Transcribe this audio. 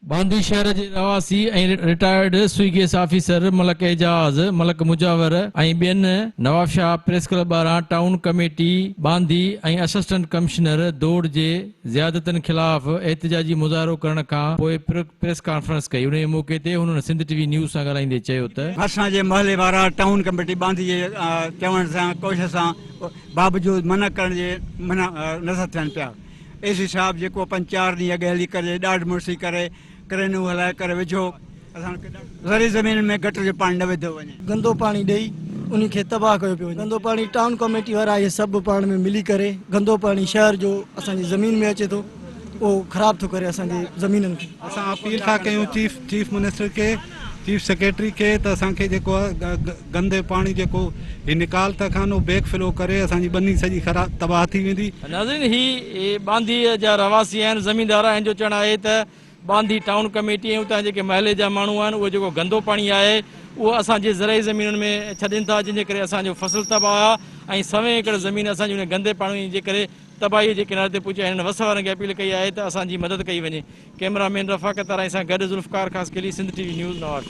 बांदी शहर के रवासी रिटायर्ड स्विगेस ऑफिसर मलक एजाज मलक मुजावर बेन नवाब शाह प्रेस क्लब बारा टाउन कमेटी बांदी असिस्टेंट कमिश्नर दौड़ के ज़्यादतन खिलाफ एहतजाजी मुजाहरो करण का प्रेस कॉन्फ्रेंस कई उन मौके ते उन्होंने सिंध टीवी न्यूज़ सां ॻाल्हाईंदे चयो त असांजे महले वारा टाउन कमेटी बांदी जे चवण सां कोशिश सां बावजूद मना करण जे मना नज़र थियनि पिया। एसी साहब जेको 4 ॾींहं अॻु हली करे ॾाढ मुड़सी करे क्रेनूं हलाए करे विझो असांखे ज़री ज़मीन में गटर जो पानी न विधो वञे। गंदो पानी ॾेई उनखे तबाह कयो पियो। गंदो पानी टाउन कमेटी वारा ये सभु पाण में मिली करे गंदो पानी शहर जो असांजी ज़मीन में अचे थो वो ख़राब थो करे असांजी ज़मीननि खे। असां अपील था कयूं चीफ मिनिस्टर के चीफ सेक्रेटरी के त असांखे जेको गंदे पानी जेको ही निकाल था खान वो बैक फ्लो करे असांजी बनी सॼी ख़राब तबाह थी वेंदी। नाज़रीन ही बांदी जा रवासी आहिनि ज़मीनदार आहिनि जो चवणु आहे त बांदी टाउन कमेटी उतां जेके महले जा माण्हू आहिनि उहो जेको गंदो पाणी आहे उहो असांजे ज़रई ज़मीनुनि में छॾनि था जंहिंजे करे असांजो फसल तबाह आहे ऐं 100 एकड़ ज़मीन असांजी उन गंदे पाणी जे करे तबाही जे किनारे ते पहुचा आहिनि। वस वारनि खे अपील कई आहे त असांजी मदद कई वञे। कैमरामैन रफ़ाकत राय सां गॾु ज़ुल्फ़कार ख़ासि सिंध टीवी न्यूज़ नवाब शाह।